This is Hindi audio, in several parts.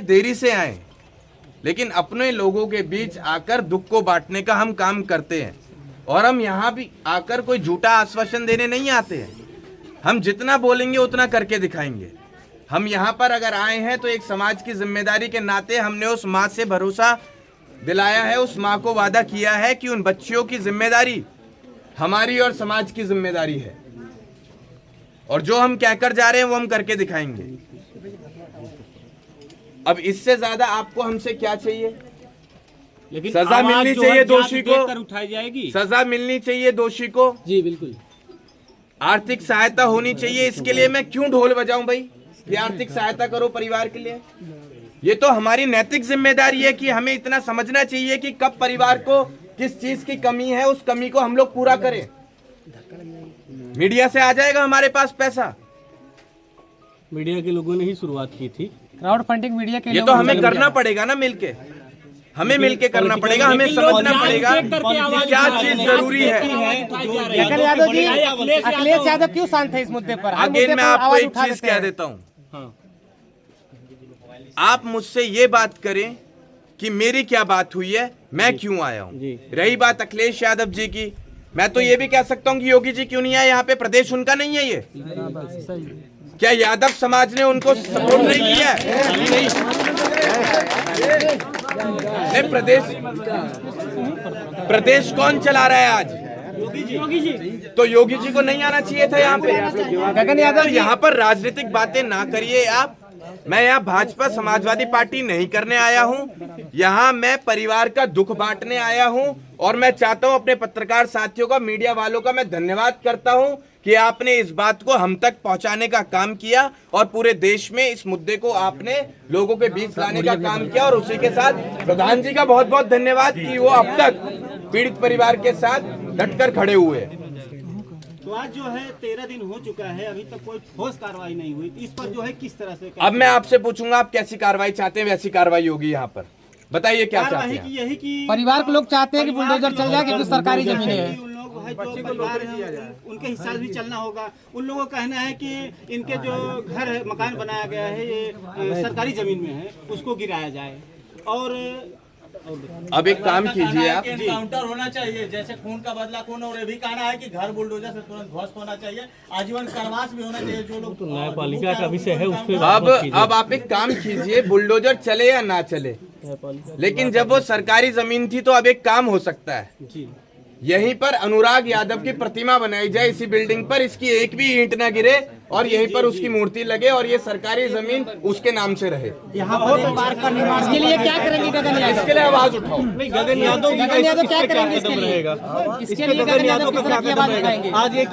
देरी से आए, लेकिन अपने लोगों के बीच आकर दुख को बांटने का हम काम करते हैं। और हम यहाँ भी आकर कोई झूठा आश्वासन देने नहीं आते हैं। हम जितना बोलेंगे उतना करके दिखाएंगे। हम यहाँ पर अगर आए हैं तो एक समाज की जिम्मेदारी के नाते हमने उस माँ से भरोसा दिलाया है, उस माँ को वादा किया है कि उन बच्चियों की जिम्मेदारी हमारी और समाज की जिम्मेदारी है, और जो हम कहकर जा रहे हैं वो हम करके दिखाएंगे। अब इससे ज्यादा आपको हमसे क्या चाहिए? लेकिन सजा मिलनी चाहिए दोषी को, उठाई जाएगी, सजा मिलनी चाहिए दोषी को। जी बिल्कुल। आर्थिक सहायता होनी चाहिए। इसके लिए मैं क्यों ढोल बजाऊं भाई कि आर्थिक सहायता करो परिवार के लिए? ये तो हमारी नैतिक जिम्मेदारी है कि हमें इतना समझना चाहिए कि कब परिवार को किस चीज की कमी है, उस कमी को हम लोग पूरा करें। मीडिया से आ जाएगा हमारे पास पैसा, मीडिया के लोगों ने ही शुरुआत की थी क्राउड फंडिंग मीडिया के ये तो हमें करना पड़ेगा ना, मिलके हमें मिलके करना पड़ेगा। हमें समझना पड़ेगा कि क्या चीज जरूरी है। गगन यादव जी, अखिलेश यादव क्यों शांत है इस मुद्दे पर? अगेन मैं आपको एक चीज कह देता हूँ, आप मुझसे ये बात करें कि मेरी क्या बात हुई है, मैं क्यों आया हूँ। रही बात अखिलेश यादव जी की, मैं तो ये भी कह सकता हूँ कि योगी जी क्यों नहीं आए यहाँ पे, प्रदेश उनका नहीं है ये। क्या यादव समाज ने उनको सपोर्ट नहीं किया है? प्रदेश कौन चला रहा है आज? योगी जी। तो योगी जी को नहीं आना चाहिए था यहाँ पे। गगन यादव यहाँ पर राजनीतिक बातें ना करिए आप। मैं यहाँ भाजपा समाजवादी पार्टी नहीं करने आया हूँ, यहाँ मैं परिवार का दुख बांटने आया हूँ। और मैं चाहता हूँ अपने पत्रकार साथियों का, मीडिया वालों का मैं धन्यवाद करता हूँ कि आपने इस बात को हम तक पहुंचाने का काम किया और पूरे देश में इस मुद्दे को आपने लोगों के बीच लाने का काम किया। और उसी के साथ प्रधान जी का बहुत बहुत धन्यवाद कि वो अब तक पीड़ित परिवार के साथ डटकर खड़े हुए। तो आज जो है 13 दिन हो चुका है, अभी तक कोई ठोस कार्रवाई नहीं हुई। इस पर जो है किस तरह से? अब मैं आपसे पूछूंगा आप कैसी कार्रवाई चाहते हैं, वैसी कार्रवाई होगी यहाँ पर। बताइए क्या चाहते हैं? यही कि परिवार के लोग चाहते हैं कि बुलडोजर चल जाए क्योंकि सरकारी जमीनें हैं। उन लोग है जो परिवार है उनके हिसाब भी चलना होगा। उन लोगों का कहना है कि इनके जो घर है, मकान बनाया गया है, ये सरकारी जमीन में है, उसको गिराया जाए। और अब एक काम कीजिए आप, एनकाउंटर होना चाहिए, जैसे खून का बदला खून। और ये भी कहना है कि घर बुलडोजर से तुरंत ध्वस्त होना चाहिए, आजीवन कारावास भी होना चाहिए जो लोग। न्यायपालिका का विषय है, उस पर अब आप एक काम कीजिए, बुलडोजर चले या ना चले, लेकिन जब वो सरकारी जमीन थी तो अब एक काम हो सकता है, यहीं पर अनुराग यादव की प्रतिमा बनाई जाए इसी बिल्डिंग पर, इसकी एक भी ईंट ना गिरे और यहीं पर उसकी मूर्ति लगे और ये सरकारी जमीन उसके नाम से रहे। यहाँ पर पार्क का निर्माण इसके लिए क्या करेंगे गगन यादव? इसके लिए आवाज उठाओ। गगन यादव क्या करेंगे इसके लिए? इसके लिए गगन यादव किस तरह की आवाज उठाएंगे? आज एक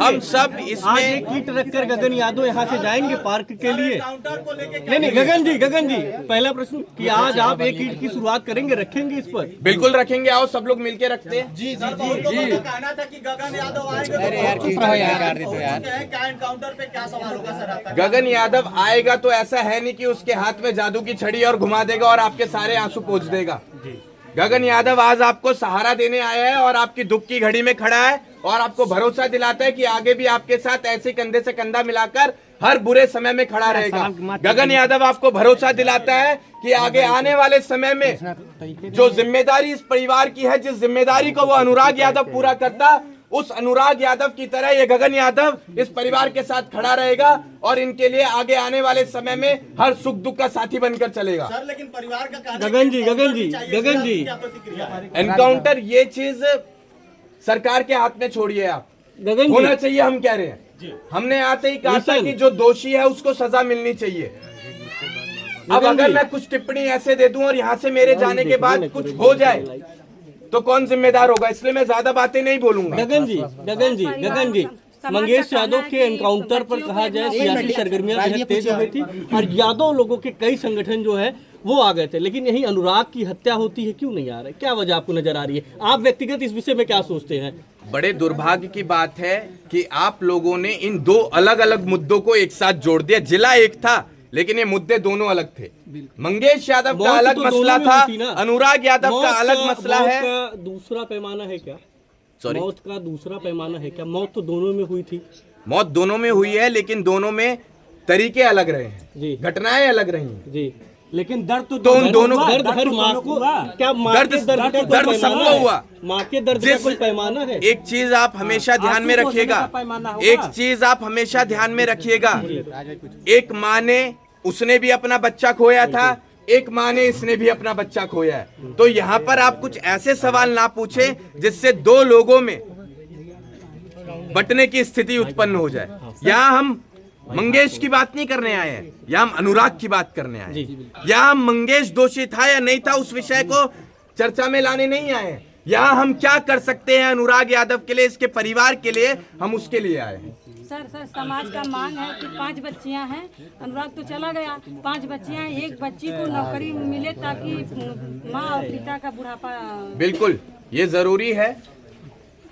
हम सब इसमें कीट रखकर गगन यादव यहाँ से जाएंगे पार्क के लिए। नहीं गगन जी पहला प्रश्न कि आज आप एक कीट की शुरुआत करेंगे, रखेंगे इस पर? बिल्कुल रखेंगे, आओ सब लोग मिलके रखते हैं। जी कहना था कि गगन यादव आएंगे काउंटर पे क्या सवाल होगा सर आपका? गगन यादव आएगा तो ऐसा है नहीं कि उसके हाथ में जादू की छड़ी और घुमा देगा और आपके सारे आंसू पोंछ देगा। गगन यादव आज आपको सहारा देने आया है और आपकी दुख की घड़ी में खड़ा है और आपको भरोसा दिलाता है कि आगे भी आपके साथ ऐसे कंधे से कंधा मिलाकर हर बुरे समय में खड़ा रहेगा। गगन यादव आपको भरोसा दिलाता है कि आगे आने वाले समय में जो जिम्मेदारी इस परिवार की है, जिस जिम्मेदारी को वो अनुराग यादव पूरा करता, उस अनुराग यादव की तरह ये गगन यादव इस परिवार के साथ खड़ा रहेगा और इनके लिए आगे आने वाले समय में हर सुख दुख का साथी बनकर चलेगा। सर लेकिन परिवार का गगन जी एनकाउंटर ये चीज सरकार के हाथ में छोड़िए आप, होना चाहिए हम कह रहे हैं। हमने आते ही कहा था कि जो दोषी है उसको सजा मिलनी चाहिए। अब अगर मैं कुछ टिप्पणी ऐसे दे दूं और यहाँ से मेरे जाने के बाद कुछ हो जाए तो कौन जिम्मेदार होगा? इसलिए मैं ज्यादा बातें नहीं बोलूंगा। गगन जी मंगेश यादव के एनकाउंटर पर कहा जाए सियासी सरगर्मियां बेहद तेज हो गई थी और यादव लोगों के कई संगठन जो है वो आ गए थे, लेकिन यही अनुराग की हत्या होती है, क्यों नहीं आ रहा है? क्या वजह आपको नजर आ रही है? आप व्यक्तिगत इस विषय में क्या सोचते हैं? बड़े दुर्भाग्य की बात है कि आप लोगों ने इन दो अलग अलग मुद्दों को एक साथ जोड़ दिया। जिला एक था लेकिन ये मुद्दे दोनों अलग थे। मंगेश यादव का अलग मसला था, अनुराग यादव का अलग मसला है। दूसरा पैमाना है क्या? मौत का दूसरा पैमाना है क्या? मौत तो दोनों में हुई थी। मौत दोनों में हुई है लेकिन दोनों में तरीके अलग रहे हैं, घटनाएं अलग रही हैं। जी लेकिन दर्द तो उन दोनों दर्द हर माँ को क्या माँ के दर्द का कोई दर्द पैमाना सबको है? हुआ। माँ के दर्द का कोई पैमाना है? एक चीज आप हमेशा ध्यान में रखिएगा, एक चीज आप हमेशा ध्यान में रखिएगा, एक माँ ने उसने भी अपना बच्चा खोया था, एक माँ ने इसने भी अपना बच्चा खोया है। तो यहाँ पर आप कुछ ऐसे सवाल ना पूछें जिससे दो लोगों में बंटने की स्थिति उत्पन्न हो जाए। यहाँ हम मंगेश की बात नहीं करने आए हैं, यहाँ हम अनुराग की बात करने आए हैं। यहाँ हम मंगेश दोषी था या नहीं था उस विषय को चर्चा में लाने नहीं आए हैं। यहाँ हम क्या कर सकते हैं अनुराग यादव के लिए, इसके परिवार के लिए, हम उसके लिए आए हैं। सर समाज का मांग है कि 5 बच्चियां हैं, अनुराग तो चला गया, 5 बच्चियां हैं, एक बच्ची को नौकरी मिले ताकि माँ और पिता का बुढ़ापा। बिल्कुल, ये जरूरी है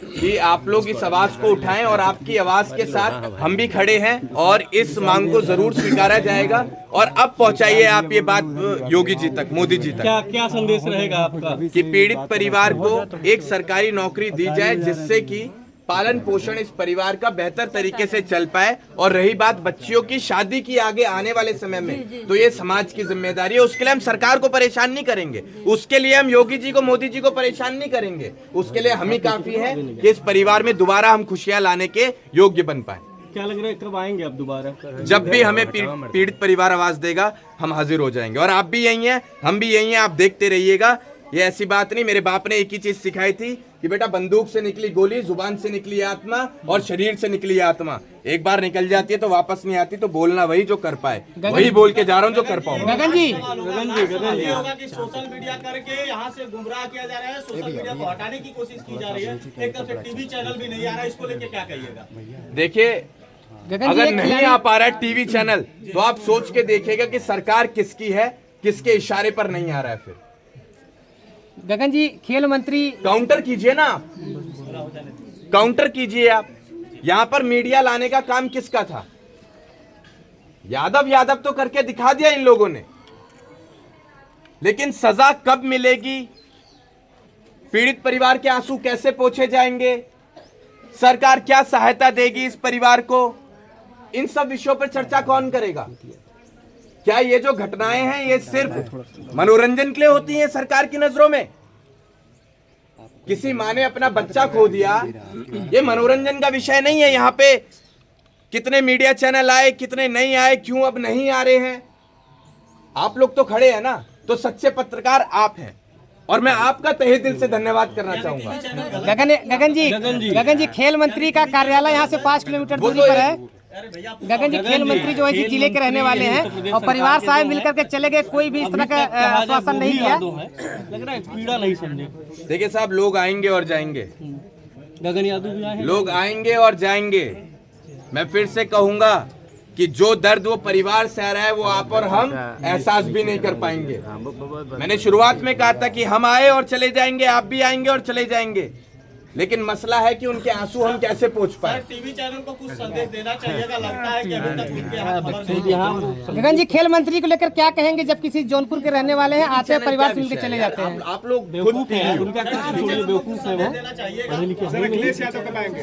कि आप लोग इस आवाज को उठाएं और आपकी आवाज के साथ हम भी खड़े हैं और इस मांग को जरूर स्वीकारा जाएगा। और अब पहुंचाइए आप ये बात योगी जी तक, मोदी जी तक। क्या संदेश रहेगा आपका? कि पीड़ित परिवार को एक सरकारी नौकरी दी जाए जिससे कि पालन पोषण इस परिवार का बेहतर तरीके से चल पाए। और रही बात बच्चियों की शादी की आगे आने वाले समय में, तो ये समाज की जिम्मेदारी है। उसके लिए हम सरकार को परेशान नहीं करेंगे, उसके लिए हम योगी जी को, मोदी जी को परेशान नहीं करेंगे। उसके लिए हम ही काफी है कि इस परिवार में दोबारा हम खुशियां लाने के योग्य बन पाए। क्या लग रहा है कब आएंगे आप दोबारा? जब भी हमें पीड़ित परिवार आवाज देगा हम हाजिर हो जाएंगे। और आप भी यही हैं, हम भी यही हैं, आप देखते रहिएगा। ये ऐसी बात नहीं, मेरे बाप ने एक ही चीज सिखाई थी कि बेटा बंदूक से निकली गोली, जुबान से निकली आत्मा और शरीर से निकली आत्मा एक बार निकल जाती है तो वापस नहीं आती। तो बोलना वही जो कर पाए, वही बोल के जा रहा हूँ जो कर पाऊँ। गगन जी ये होगा कि सोशल मीडिया करके यहाँ से गुमराह किया जा रहा है, सोशल मीडिया को हटाने की कोशिश की जा रही है। एक तरफ से टीवी चैनल भी नहीं आ रहा है, इसको लेके क्या कहिएगा? देखिए, अगर नहीं आ पा रहा है टीवी चैनल तो आप सोच के देखिएगा कि सरकार किसकी है, किसके इशारे पर नहीं आ रहा है। फिर गगन जी, खेल मंत्री काउंटर कीजिए ना, काउंटर कीजिए आप। यहां पर मीडिया लाने का काम किसका था? यादव तो करके दिखा दिया इन लोगों ने, लेकिन सजा कब मिलेगी, पीड़ित परिवार के आंसू कैसे पोंछे जाएंगे, सरकार क्या सहायता देगी इस परिवार को, इन सब विषयों पर चर्चा कौन करेगा? क्या ये जो घटनाएं हैं ये सिर्फ मनोरंजन के लिए होती हैं सरकार की नजरों में? किसी माँ ने अपना बच्चा खो दिया, ये मनोरंजन का विषय नहीं है। यहाँ पे कितने मीडिया चैनल आए, कितने नहीं आए, क्यों अब नहीं आ रहे हैं? आप लोग तो खड़े हैं ना, तो सच्चे पत्रकार आप हैं और मैं आपका तहे दिल से धन्यवाद करना चाहूंगा। गगन जी, खेल मंत्री का कार्यालय यहाँ से 5 किलोमीटर दूरी पर है। गगन जी, खेल मंत्री जो इसी जिले के रहने वाले हैं और परिवार साहब मिलकर के चले गए, कोई भी इस तरह का आश्वासन नहीं दिया। लग रहा है पीड़ा नहीं समझे। देखिए साहब, लोग आएंगे और जाएंगे, गगन यादव भी आए हैं, लोग आएंगे और जाएंगे। मैं फिर से कहूंगा कि जो दर्द वो परिवार सह रहा है वो आप और हम एहसास भी नहीं कर पाएंगे। मैंने शुरुआत में कहा था कि हम आए और चले जाएंगे, आप भी आएंगे और चले जाएंगे, लेकिन मसला है कि उनके आंसू हम कैसे पहुंच पाए। टीवी चैनल को कुछ संदेश देना चाहिएगा, लगता है कि अभी तक उनके यहाँ खबर नहीं। गगन जी, खेल मंत्री को लेकर क्या कहेंगे जब किसी जौनपुर के रहने वाले हैं, आते हैं परिवार से मिलकर चले जाते हैं? आप लोग बेवकूफ हैं, उनका बेवकूफ है वो।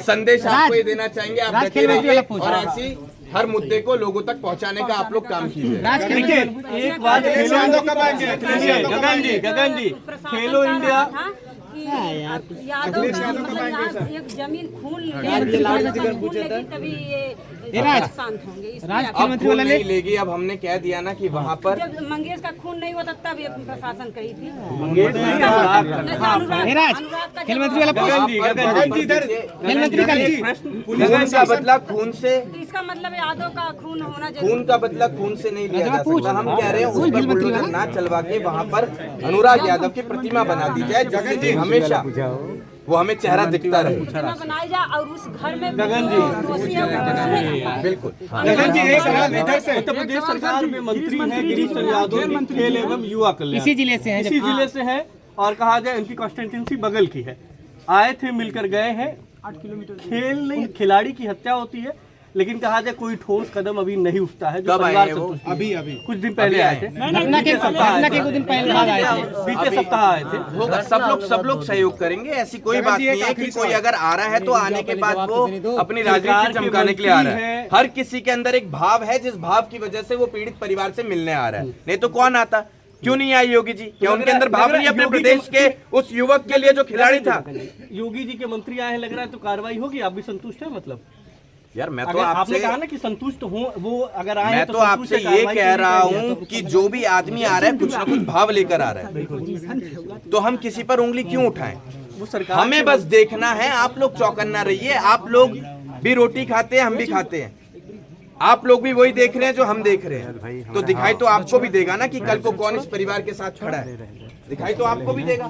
संदेश आपको ये देना चाहेंगे, आप डटे रहिए और ऐसी हर मुद्दे को लोगों तक पहुंचाने का आप लोग काम कीजिए। एक बात, गगन जी, खेलो इंडिया यादव मतलब एक जमीन खून लेगी तभी ये शांत होंगे। अब खून नहीं लेगी, अब हमने कह दिया ना कि वहाँ पर जब मंगेश का खून नहीं होता तब ये प्रशासन कही थी। खेल मंत्री वाला खून का बदला खून से, इसका मतलब यादव का खून होना जरूरी। खून का बदला खून से नहीं लिया जा सकता। हम कह रहे हैं उस पर बुलडोजर ना चलवा के वहाँ पर अनुराग यादव की प्रतिमा बना दी जाए, जिससे कि हमेशा वो हमें चेहरा दिखता रहे। बनाई जाए और उस घर में बिल्कुल। उत्तर प्रदेश सरकार में मंत्री हैं गिरीश यादव, खेल एवं युवा कल्याण, इसी जिले से है और कहा जाए उनकी कॉन्स्टिट्यूंसी बगल की है। आए थे, मिलकर गए हैं। 8 किलोमीटर खेल नहीं, खिलाड़ी की हत्या होती है लेकिन कहा जाए कोई ठोस कदम अभी नहीं उठता है। जो कब आए परिवार हैं वो? संतुष्ट अभी अभी कुछ दिन पहले आए थे, घटना के कुछ दिन पहले यहाँ आए थे। बीते सप्ताह आए थे। होगा, सब लोग सहयोग करेंगे। ऐसी कोई बात नहीं है कि कोई अगर आ रहा है तो आने के बाद वो अपनी राजनीति चमकाने के लिए आ रहा है। हर किसी के अंदर एक भाव है, जिस भाव की वजह से वो पीड़ित परिवार से मिलने आ रहा है, नहीं तो कौन आता। क्यों नहीं आई योगी जी? क्या उनके अंदर भाव नहीं अपने प्रदेश के उस युवक के लिए जो खिलाड़ी था? योगी जी के मंत्री आए हैं, लग रहा है तो कार्रवाई होगी। आप भी संतुष्ट है? मतलब यार मैं तो अगर आपने आपसे कहा ना कि संतुष्ट हो, वो अगर आए मैं हैं तो संतुष्ट आपसे है, ये कार्रवाई कह करनी रहा चाहिए। हूँ कि जो भी आदमी आ रहा है कुछ ना कुछ भाव लेकर आ रहा है, तो हम किसी पर उंगली क्यों उठाएं? वो सरकार हमें बस देखना है। आप लोग चौकन्ना रहिए। आप लोग भी रोटी खाते हैं, हम भी खाते हैं। आप लोग भी वही देख रहे हैं जो हम देख रहे हैं, तो दिखाई तो आपको भी देगा ना कि कल को कौन इस परिवार के साथ खड़ा है। दिखाई तो आपको भी देगा।